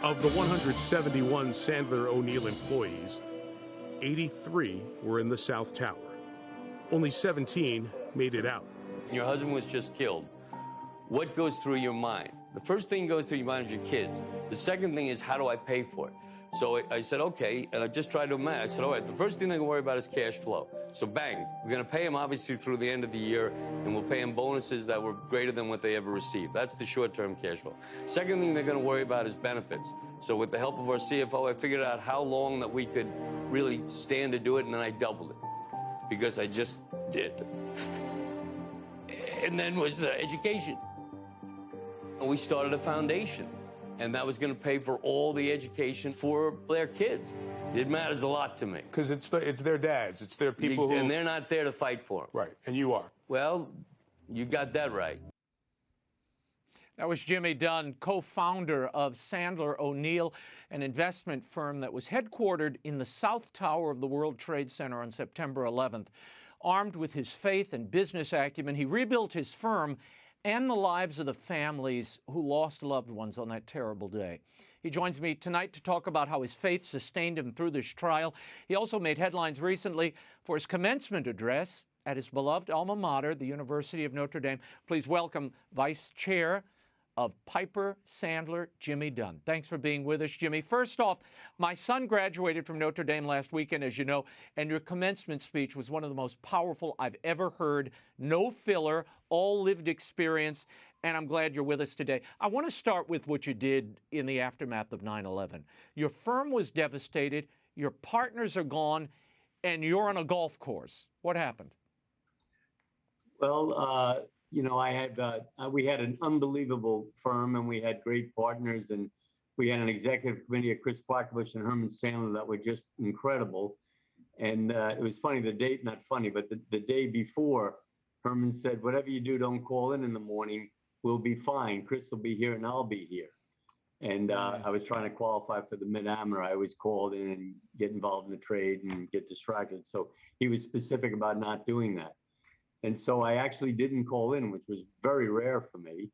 Of the 171 Sandler O'Neill employees, 83 were in the South Tower. Only 17 made it out. Your husband was just killed. What goes through your mind? The first thing goes through your mind is your kids. The second thing is, how do I pay for it? So I said, okay, and I just tried to imagine. I said, all right, the first thing they're gonna worry about is cash flow. So bang, we're gonna pay them obviously through the end of the year, and we'll pay them bonuses that were greater than what they ever received. That's the short-term cash flow. Second thing they're gonna worry about is benefits. So with the help of our CFO, I figured out how long that we could really stand to do it, and then I doubled it, because I just did. And then was education. And we started a foundation, and that was going to pay for all the education for their kids. It matters a lot to me. Because it's their dads, it's their people who... And they're not there to fight for them. Right, and you are. Well, you got that right. That was Jimmy Dunne, co-founder of Sandler O'Neill, an investment firm that was headquartered in the South Tower of the World Trade Center on September 11th. Armed with his faith and business acumen, he rebuilt his firm and the lives of the families who lost loved ones on that terrible day. He joins me tonight to talk about how his faith sustained him through this trial. He also made headlines recently for his commencement address at his beloved alma mater, the University of Notre Dame. Please welcome Vice Chair of Piper Sandler, Jimmy Dunne. Thanks for being with us, Jimmy. First off, my son graduated from Notre Dame last weekend, as you know, and your commencement speech was one of the most powerful I've ever heard. No filler, all lived experience, and I'm glad you're with us today. I want to start with what you did in the aftermath of 9/11. Your firm was devastated, your partners are gone, and you're on a golf course. What happened? Well, you know, we had an unbelievable firm, and we had great partners, and we had an executive committee of Chris Quackenbush and Herman Sandler that were just incredible. And it was funny, not funny, but the day before, Herman said, whatever you do, don't call in the morning. We'll be fine. Chris will be here and I'll be here. And I was trying to qualify for the mid-amateur. I always called in and get involved in the trade and get distracted. So he was specific about not doing that. And so I actually didn't call in, which was very rare for me.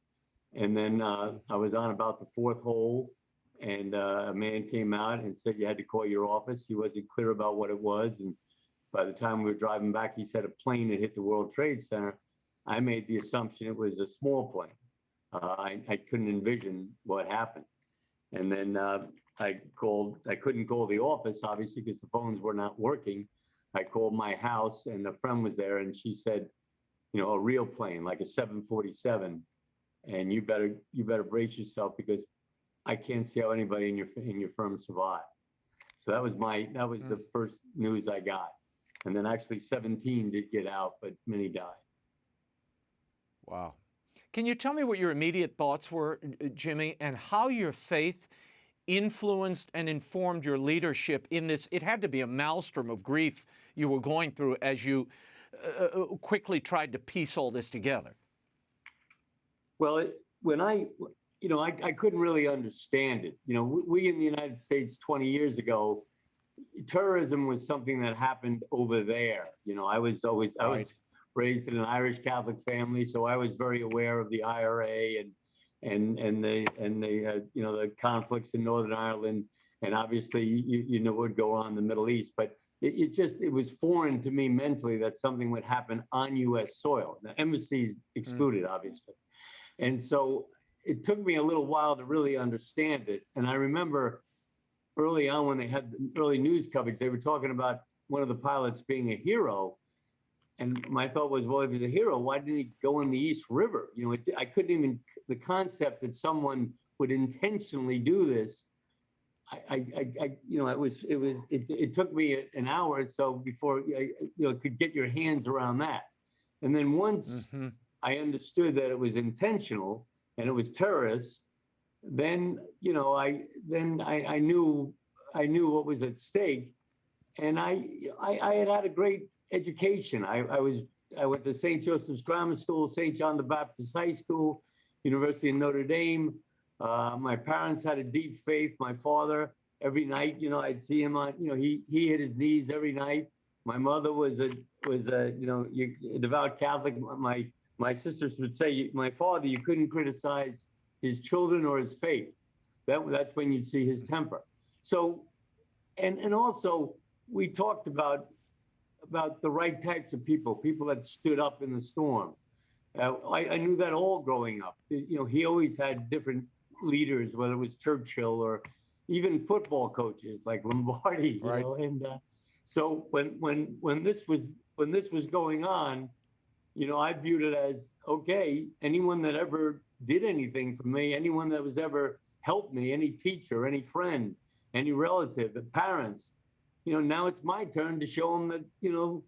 And then I was on about the fourth hole, and a man came out and said, you had to call your office. He wasn't clear about what it was. And by the time we were driving back, he said a plane had hit the World Trade Center. I made the assumption it was a small plane. I couldn't envision what happened. And then I couldn't call the office, obviously, because the phones were not working. I called my house, and a friend was there, and she said, you know, a real plane, like a 747, and you better brace yourself, because I can't see how anybody in your firm survived. So that was the first news I got. And then actually 17 did get out, but many died. Wow. Can you tell me what your immediate thoughts were, Jimmy, and how your faith influenced and informed your leadership in this? It had to be a maelstrom of grief you were going through as you quickly tried to piece all this together. Well, I couldn't really understand it. You know, we in the United States 20 years ago, terrorism was something that happened over there. You know, I was raised in an Irish Catholic family, so I was very aware of the IRA and the conflicts in Northern Ireland, and obviously you know what would go on in the Middle East. But it was foreign to me mentally that something would happen on U.S. soil. The embassies excluded, obviously, and so it took me a little while to really understand it. And I remember early on when they had the early news coverage, they were talking about one of the pilots being a hero. And my thought was, well, if he's a hero, why didn't he go in the East River? You know, I couldn't even, the concept that someone would intentionally do this, it took me an hour or so before could get your hands around that. And then once I understood that it was intentional and it was terrorists, then I knew what was at stake, and I had a great education. I went to St. Joseph's Grammar School, St. John the Baptist High School, University of Notre Dame. My parents had a deep faith. My father, every night, I'd see him on, he hit his knees every night. My mother was a devout Catholic. My sisters would say, my father, you couldn't criticize his children or his faith. that's when you'd see his temper. So, and also we talked about the right types of people that stood up in the storm. I knew that all growing up. You know, he always had different leaders, whether it was Churchill or even football coaches like Lombardi. You know, and so when this was going on, you know, I viewed it as, okay, anyone that ever did anything for me, anyone that was ever helped me, any teacher, any friend, any relative, the parents, you know, now it's my turn to show them that, you know,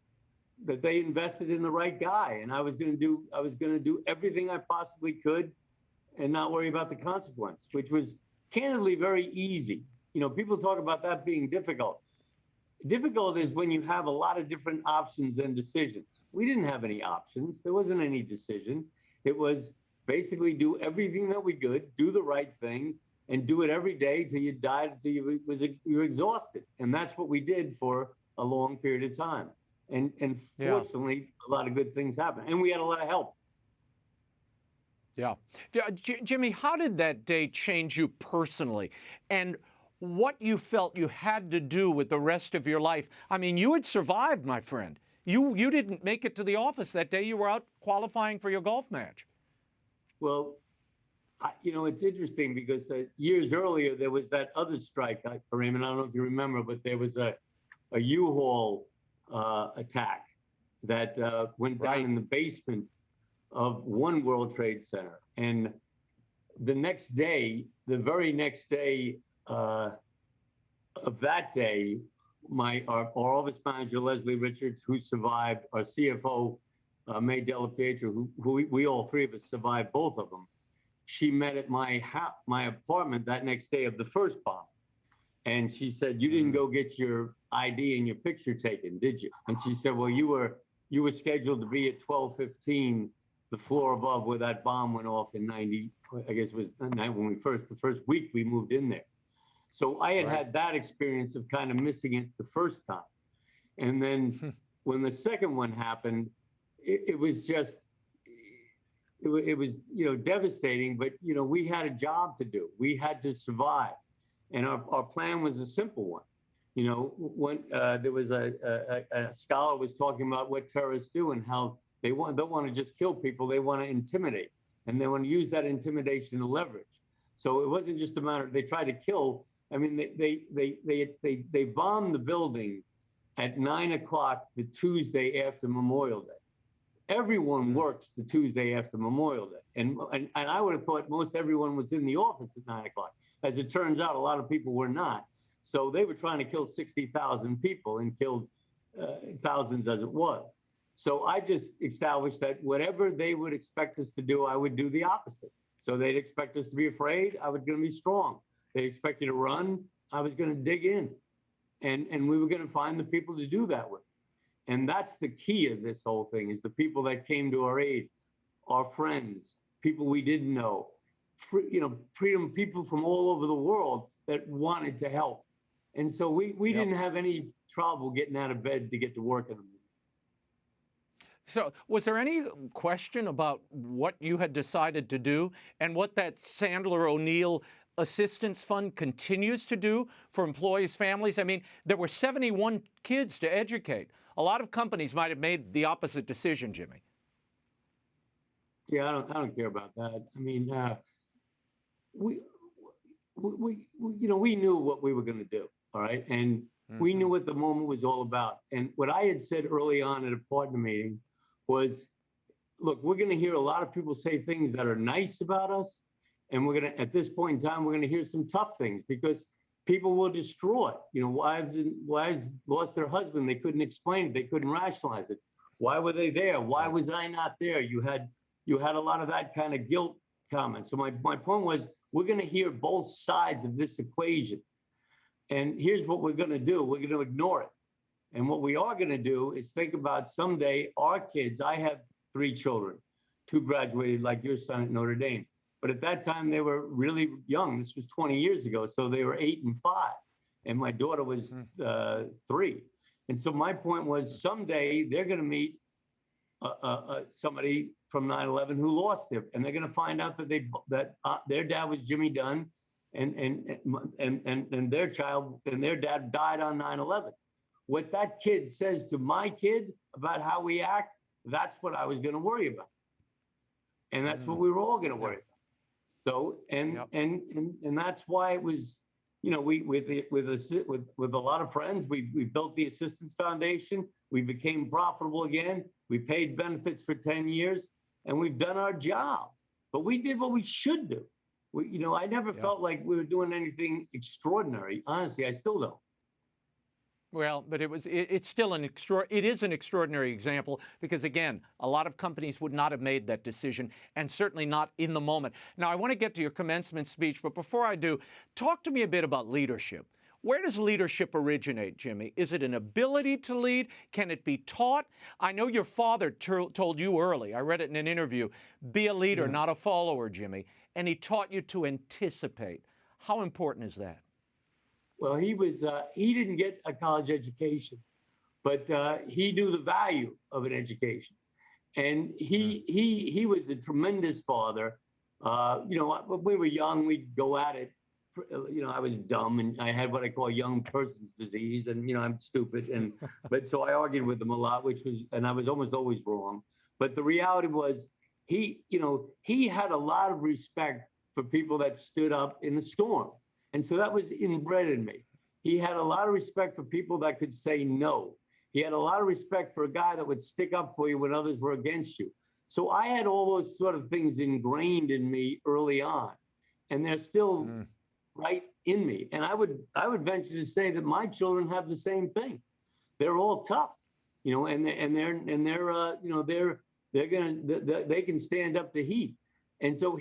that they invested in the right guy. And I was going to do everything I possibly could and not worry about the consequence, which was candidly very easy. You know, people talk about that being difficult. Difficult is when you have a lot of different options and decisions. We didn't have any options. There wasn't any decision. It was basically do everything that we could, do the right thing, and do it every day till you died, till you were exhausted. And that's what we did for a long period of time. And fortunately, a lot of good things happened. And we had a lot of help. Yeah. Jimmy, how did that day change you personally? And what you felt you had to do with the rest of your life? I mean, you had survived, my friend. You didn't make it to the office that day. You were out qualifying for your golf match. Well, you know, it's interesting because years earlier, there was that other strike, Raymond, I don't know if you remember, but there was a U-Haul attack that went down in the basement of One World Trade Center. And the next day, the very next day of that day, our office manager, Leslie Richards, who survived, our CFO, May Della Pietro, who we all three of us survived both of them. She met at my apartment that next day of the first bomb. And she said, "You didn't go get your ID and your picture taken, did you?" And she said, "Well, you were scheduled to be at 12:15, the floor above where that bomb went off in 90, I guess it was when the first week we moved in there." So I had that experience of kind of missing it the first time. And then when the second one happened, it was just, it was, you know, devastating, but, you know, we had a job to do. We had to survive. And our plan was a simple one. You know, when there was a scholar was talking about what terrorists do and how they don't want to just kill people, they want to intimidate. And they want to use that intimidation to leverage. So it wasn't just a matter, they tried to kill. I mean, they bombed the building at 9 o'clock the Tuesday after Memorial Day. Everyone works the Tuesday after Memorial Day. And I would have thought most everyone was in the office at 9 o'clock. As it turns out, a lot of people were not. So they were trying to kill 60,000 people and killed thousands as it was. So I just established that whatever they would expect us to do, I would do the opposite. So they'd expect us to be afraid, I was going to be strong. They expect you to run, I was going to dig in. And we were going to find the people to do that with. And that's the key of this whole thing, is the people that came to our aid, our friends, people we didn't know, people from all over the world that wanted to help. And so we didn't have any trouble getting out of bed to get to work in the morning. So was there any question about what you had decided to do and what that Sandler O'Neill Assistance Fund continues to do for employees' families? I mean, there were 71 kids to educate. A lot of companies might have made the opposite decision, Jimmy. Yeah, I don't care about that. I mean, we knew what we were going to do, all right? And we knew what the moment was all about. And what I had said early on at a partner meeting was, look, we're going to hear a lot of people say things that are nice about us. And we're going to, at this point in time, we're going to hear some tough things because people were distraught. You know, wives lost their husband. They couldn't explain it. They couldn't rationalize it. Why were they there? Why was I not there? You had a lot of that kind of guilt comment. So my point was, we're going to hear both sides of this equation. And here's what we're going to do. We're going to ignore it. And what we are going to do is think about someday our kids. I have 3 children, 2 graduated like your son at Notre Dame. But at that time, they were really young. This was 20 years ago. So they were 8 and 5. And my daughter was 3. And so my point was, someday they're going to meet somebody from 9/11 who lost it. And they're going to find out that their dad was Jimmy Dunne and their child and their dad died on 9/11. What that kid says to my kid about how we act, that's what I was going to worry about, and that's what we were all going to worry about. So and that's why it was, you know, we with a lot of friends, we built the Assistance Foundation. We became profitable again. We paid benefits for 10 years, and we've done our job. But we did what we should do. We, you know, I never felt like we were doing anything extraordinary. Honestly, I still don't. Well, but it's still an extraordinary example because, again, a lot of companies would not have made that decision, and certainly not in the moment. Now, I want to get to your commencement speech, but before I do, talk to me a bit about leadership. Where does leadership originate, Jimmy? Is it an ability to lead? Can it be taught? I know your father told you early, I read it in an interview, be a leader, not a follower, Jimmy, and he taught you to anticipate. How important is that? Well, he didn't get a college education, but he knew the value of an education, and he was a tremendous father. You know, when we were young, we'd go at it. You know, I was dumb, and I had what I call young person's disease, and you know, I'm stupid, and but so I argued with him a lot, and I was almost always wrong. But the reality was, he had a lot of respect for people that stood up in the storm. And so that was inbred in me. He had a lot of respect for people that could say no. He had a lot of respect for a guy that would stick up for you when others were against you. So I had all those sort of things ingrained in me early on, and they're still right in me. And I would venture to say that my children have the same thing. They're all tough, you know, and they're you know, they can stand up to heat. And so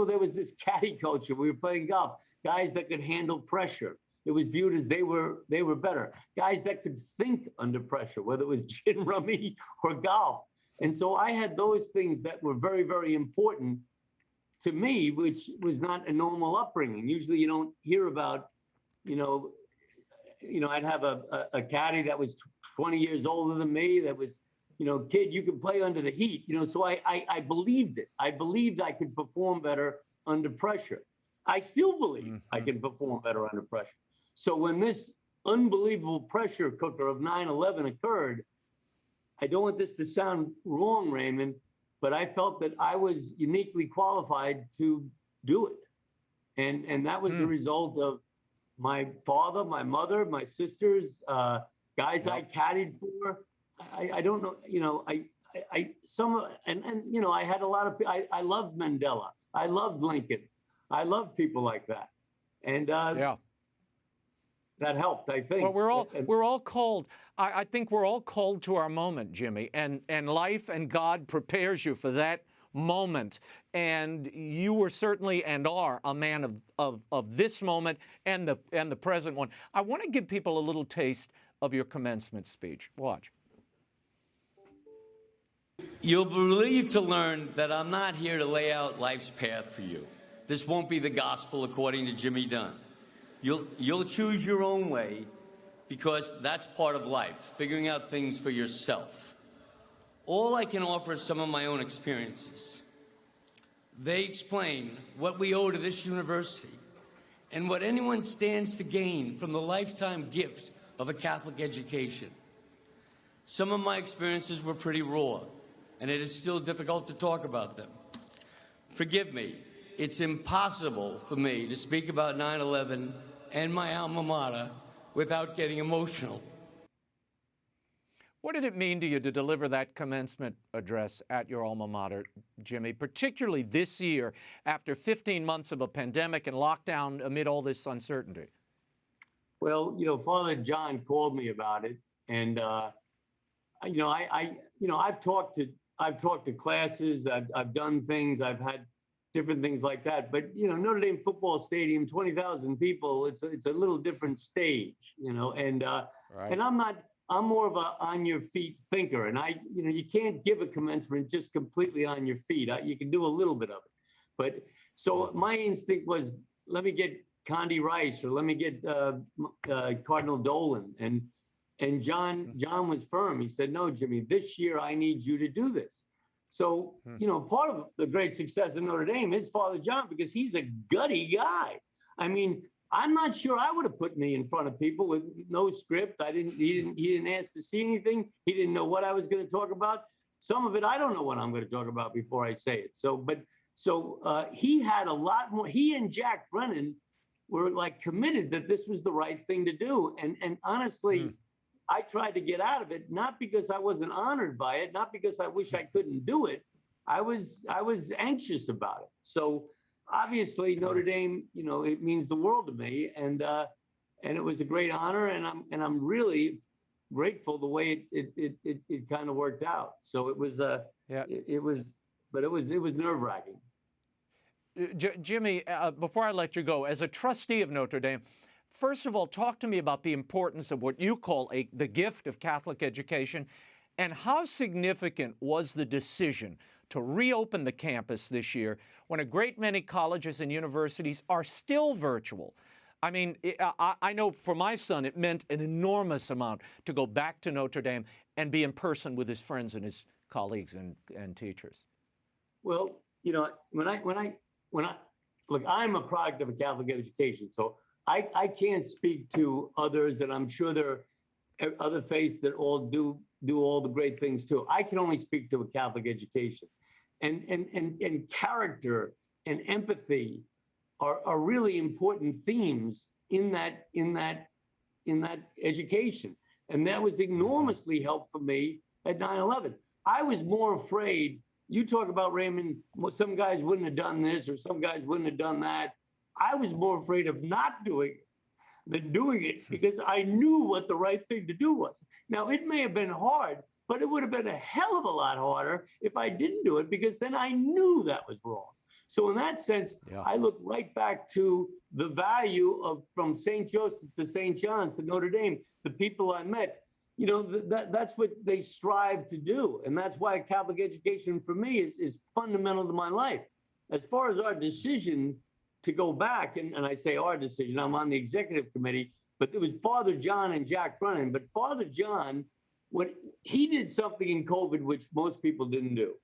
there was this caddy culture. We were playing golf. Guys that could handle pressure. It was viewed as they were better. Guys that could think under pressure, whether it was gin rummy or golf. And so I had those things that were very, very important to me, which was not a normal upbringing. Usually you don't hear about, you know, I'd have a caddy that was 20 years older than me that was, you know, kid, you can play under the heat, you know, so I believed it. I believed I could perform better under pressure. I still believe I can perform better under pressure. So when this unbelievable pressure cooker of 9/11 occurred, I don't want this to sound wrong, Raymond, but I felt that I was uniquely qualified to do it. And that was the result of my father, my mother, my sisters, guys I caddied for. I don't know, you know, you know, I had a lot of, I loved Mandela. I loved Lincoln. I loved people like that. And that helped, I think. Well, we're all called. I think we're all called to our moment, Jimmy, and life and God prepares you for that moment. And you were certainly and are a man of this moment and the present one. I want to give people a little taste of your commencement speech. Watch. You'll be relieved to learn that I'm not here to lay out life's path for you. This won't be the gospel according to Jimmy Dunne. You'll choose your own way because that's part of life, figuring out things for yourself. All I can offer is some of my own experiences. They explain what we owe to this university and what anyone stands to gain from the lifetime gift of a Catholic education. Some of my experiences were pretty raw, and it is still difficult to talk about them. Forgive me, it's impossible for me to speak about 9/11 and my alma mater without getting emotional. What did it mean to you to deliver that commencement address at your alma mater, Jimmy, particularly this year after 15 months of a pandemic and lockdown amid all this uncertainty? Well, you know, Father John called me about it, and you know, I've talked to classes, I've done things, I've had different things like that. But you know, Notre Dame football stadium, 20,000 people, it's a little different stage, you know, and right. And I'm more of a on your feet thinker, and you know, you can't give a commencement just completely on your feet. You can do a little bit of it, but so my instinct was, let me get Condi Rice, or let me get Cardinal Dolan, and John was firm. He said, no, Jimmy, this year I need you to do this. So, part of the great success of Notre Dame is Father John, because he's a gutty guy. I mean, I'm not sure I would have put me in front of people with no script. He didn't ask to see anything. He didn't know what I was going to talk about. Some of it, I don't know what I'm going to talk about before I say it. So he had a lot more. He and Jack Brennan were like committed that this was the right thing to do. And honestly, I tried to get out of it, not because I wasn't honored by it, not because I wish I couldn't do it. I was anxious about it. So obviously Notre Dame, it means the world to me, and it was a great honor, and I'm really grateful the way it kind of worked out. So it was it was nerve-wracking. Jimmy, before I let you go, as a trustee of Notre Dame, first of all, talk to me about the importance of what you call the gift of Catholic education, and how significant was the decision to reopen the campus this year when a great many colleges and universities are still virtual. I mean, I know for my son, it meant an enormous amount to go back to Notre Dame and be in person with his friends and his colleagues and teachers. Well, when I look, I'm a product of a Catholic education, so I can't speak to others, and I'm sure there are other faiths that all do all the great things too. I can only speak to a Catholic education, and character and empathy are really important themes in that education, and that was enormously helpful for me at 9/11. I was more afraid. You talk about Raymond, well, some guys wouldn't have done this or some guys wouldn't have done that. I was more afraid of not doing it than doing it, because I knew what the right thing to do was. Now, it may have been hard, but it would have been a hell of a lot harder if I didn't do it, because then I knew that was wrong. So in that sense, I look right back to the value of from St. Joseph to St. John's to Notre Dame, the people I met. That's what they strive to do. And that's why Catholic education for me is fundamental to my life. As far as our decision to go back, and I say our decision, I'm on the executive committee, but it was Father John and Jack Brennan. But Father John, he did something in COVID which most people didn't do.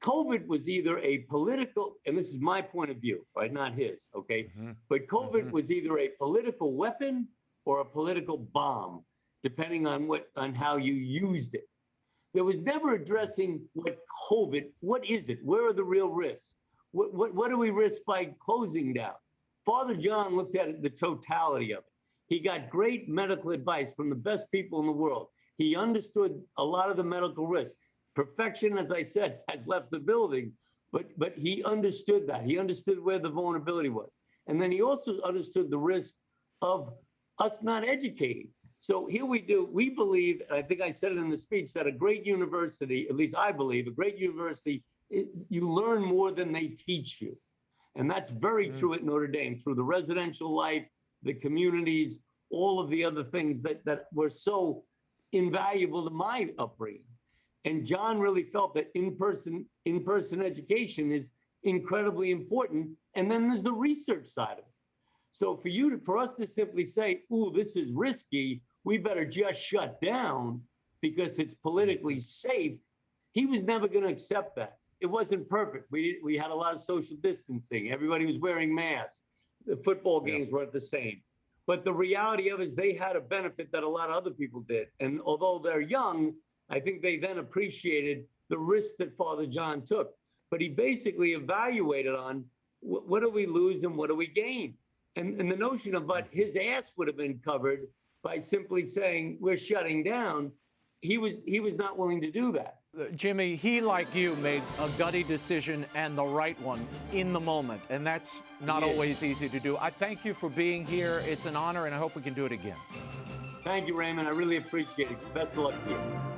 COVID was either a political, and this is my point of view, right, not his, okay? But COVID was either a political weapon or a political bomb, depending on how you used it. There was never addressing what is it? Where are the real risks? What do we risk by closing down? Father John looked at the totality of it. He got great medical advice from the best people in the world. He understood a lot of the medical risks. Perfection, as I said, has left the building, but he understood that. He understood where the vulnerability was. And then he also understood the risk of us not educating. So here we believe, and I think I said it in the speech, that a great university, at least I believe, a great university, you learn more than they teach you. And that's very true at Notre Dame, through the residential life, the communities, all of the other things that were so invaluable to my upbringing. And John really felt that in-person education is incredibly important. And then there's the research side of it. So for us to simply say, "Ooh, this is risky, we better just shut down because it's politically safe," he was never going to accept that. It wasn't perfect. We had a lot of social distancing. Everybody was wearing masks. The football games weren't the same. But the reality of it is they had a benefit that a lot of other people did. And although they're young, I think they then appreciated the risk that Father John took. But he basically evaluated on what do we lose and what do we gain? And the notion of his ass would have been covered by simply saying we're shutting down, he was not willing to do that. Jimmy, he, like you, made a gutty decision and the right one in the moment, and that's not always easy to do. I thank you for being here. It's an honor, and I hope we can do it again. Thank you, Raymond. I really appreciate it. Best of luck to you.